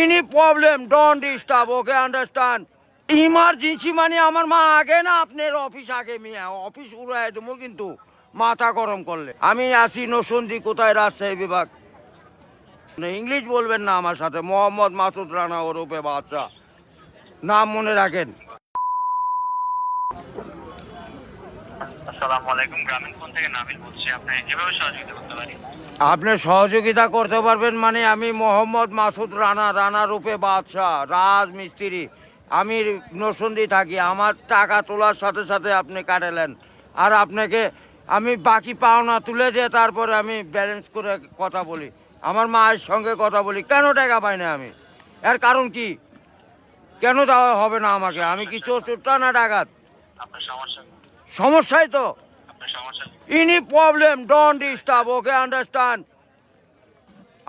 Any problem, don't disturb, okay, understand? Emergency মানে আমার মা আগে না আপনার অফিস আগে মিয়া অফিস উড়াই দেবো কিন্তু মাথা গরম করলে আমি আসি নসন্দি কোথায় রাজশাহী বিভাগ ইংলিশ বলবেন না আমার সাথে মোহাম্মদ মাসুদ রানা ওরফে বাদশা নাম মনে রাখেন। আসসালামু আলাইকুম, গ্রামীণ ফোন থেকে নাবিল বলছি। আপনি কিভাবে সহযোগিতা করতে পারি? আপনি সহযোগিতা করতে পারবেন মানে আমি মোহাম্মদ মাসুদ রানা রূপে বাদশাহ রাজমিস্ত্রি আমি নরসিংদী থাকি। আমার টাকা তোলার সাথে সাথে আপনি কাটালেন আর আপনাকে আমি বাকি পাওনা তুলে দিয়ে তারপরে আমি ব্যালেন্স করে কথা বলি আমার মায়ের সঙ্গে কথা বলি কেন টাকা পাই না আমি এর কারণ কি কেন দেওয়া হবে না আমাকে আমি কি চোরটা না ডাকাত আপনার সমস্যা সমস্যাই তো আপনার সমস্যা any problem don't disturb okay understand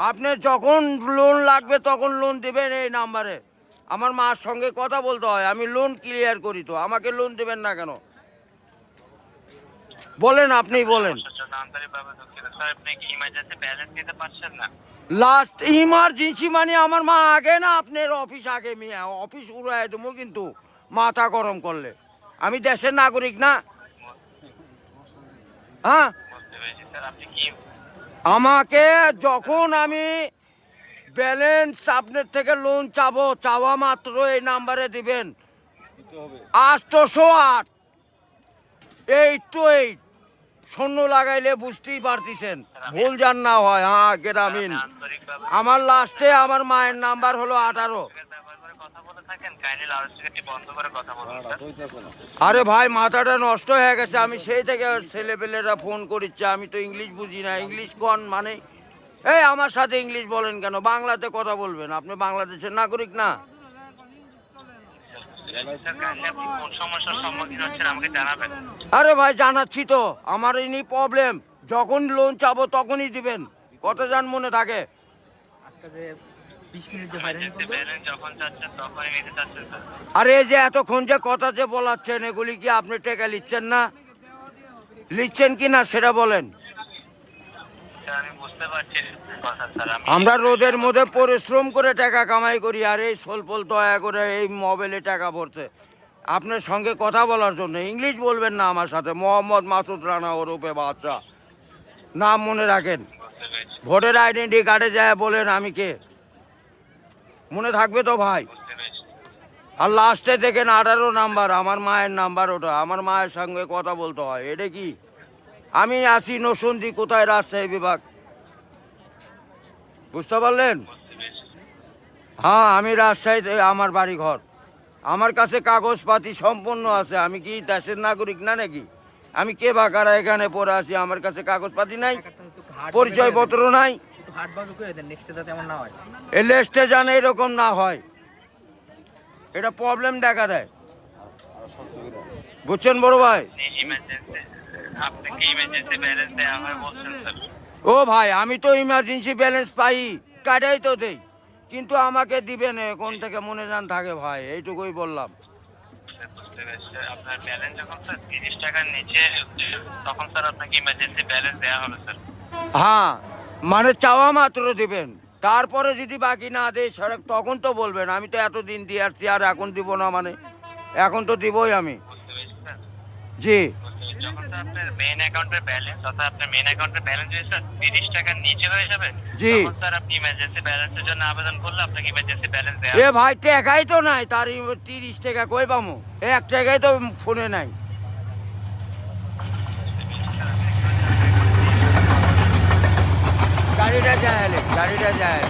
আপনি যখন লোন লাগবে তখন লোন দেবেন এই নাম্বারে আমার মার সঙ্গে কথা বলতে হয় আমি লোন ক্লিয়ার করি তো আমাকে লোন দেবেন না কেন বলেন আপনি বলেন আন্তরিকভাবে দুঃখিত স্যার। আপনি কি ইমার্জেন্সি ব্যালেন্স দিতে পারছেন না? লাস্ট ইমার্জেন্সি মানে আমার মা আগে না আপনার অফিস আগে মিয়া অফিস উড়াই দেবো কিন্তু মাথা গরম করলে আমি দেশের নাগরিক না হ্যাঁ বুঝতে পেরেছি স্যার। আপনি কি আমাকে যখন আমি ব্যালেন্স আপনার থেকে লোন চাবো চাওয়া মাত্র এই নাম্বারে দিবেন 808 828 শূন্য লাগাইলে বুঝতেই পারতেছেন ভুল যান না হয় হ্যাঁ গ্রামীণ আন্তরিকভাবে আমার লাস্টে আমার মায়ের নাম্বার হলো 18 ব্যবহার করে কথা বলে থাকেন, কাইন্ডলি লাউডস্পিকারটি বন্ধ করে কথা বলুন স্যার। আরে ভাই মাথাটা নষ্ট হয়ে গেছে আমি সেই থেকে ছেলেপেলেরা ফোন করিচ্ছে আমি তো ইংলিশ বুঝি না ইংলিশ কোন মানে এই আমার সাথে ইংলিশ বলেন কেন বাংলাতে কথা বলবেন আপনি বাংলাদেশের নাগরিক না স্যার, কাইন্ডলি আপনি কোন সমস্যার সম্মুখীন হচ্ছেন আমাকে জানাবেন। আরে ভাই জানাচ্ছি তো আমার ইনি প্রবলেম যখন লোন চাবো তখনই দিবেন কত জান মনে থাকে আজকে যে 20 মিনিট যে বাইরে ইমার্জেন্সি ব্যালেন্স যখন চাচ্ছেন তখনই নিতে চাচ্ছেন স্যার। আরে এই যে এতক্ষণ যে কথা যে বলাচ্ছেন এগুলি কি আপনি টাকা লিখছেন না লিখছেন কি না সেটা বলেন স্যার আমি বুঝতে পারছি কথা স্যার। আমরা রোদের মধ্যে পরিশ্রম করে টাকা কামাই করি আর এই সোলপোল দয়া করে এই মোবাইলে টাকা ভরছে আপনার সঙ্গে কথা বলার জন্য ইংলিশ বলবেন না আমার সাথে মোহাম্মদ মাসুদ রানা ওরফে বাদশা নাম মনে রাখেন বুঝতে পেরেছি ভোটার আইডেন্টি কার্ডে যায় বলেন আমি কে মনে থাকবে তো ভাই বুঝতে পেরেছি। আর লাস্টে দেখেন 18 নাম্বার আমার মায়ের নাম্বার ওটা আমার মায়ের সঙ্গে কথা বলতে হয় এটা কি আমি আসি নসন্দি কোথায় রাজশাহী বিভাগ বুঝতে পারলেন বুঝতে পেরেছি। হ্যাঁ আমি রাজশাহীতে আমার বাড়ি ঘর আমার কাছে কাগজপাতি সম্পূর্ণ আছে আমি কি দেশের নাগরিক না নাকি আমি কে বা কারা এখানে পড়ে আছি আমার কাছে কাগজপাতি নাই পরিচয়পত্র নাই একটু হাট বাজু করে দেন নেক্সটে যাতে এমন না হয়। এই লেস্টে জানে এরকম না হয় এটা প্রবলেম দেখা দেয় বুঝছেন বড় ভাই ইমার্জেন্সি আপনাকে ইমার্জেন্সি ব্যালেন্স দেওয়া হয় বলছেন স্যার। ও ভাই আমি তো ইমার্জেন্সি ব্যালেন্স পাই কাটাই তো দেই কিন্তু আমাকে দিবেন কোন থেকে মনে যান থাকে ভাই এইটুকুই বললাম স্যার বুঝতে পেরেছি স্যার। আপনার ব্যালেন্স যখন স্যার 30 টাকার নিচে তখন স্যার আপনাকে ইমার্জেন্সি ব্যালেন্স দেওয়া হবে স্যার। হ্যাঁ মানে চাওয়া মাত্র দিবেন তারপরে যদি বাকি না দেয় সেটা তখন তো বলবেন আমি তো এতদিন দিয়ে আসছি আর এখন দিব না মানে এখন তো দিবই আমি বুঝতে পেরেছি স্যার। জি যখন স্যার আপনার মেইন অ্যাকাউন্টের ব্যালেন্স অর্থাৎ আপনার মেইন অ্যাকাউন্টের ব্যালেন্স যদি স্যার 30 টাকার নিচে হয়ে যাবে জি। তখন স্যার আপনি ইমার্জেন্সি ব্যালেন্সের জন্য আবেদন করলে আপনাকে ইমার্জেন্সি ব্যালেন্স দেওয়া এ হবে। ভাই টাকাই তো নাই তার 30 টাকা কই পামো 1 টাকাই তো ফোনে নাই গাড়িটা যায়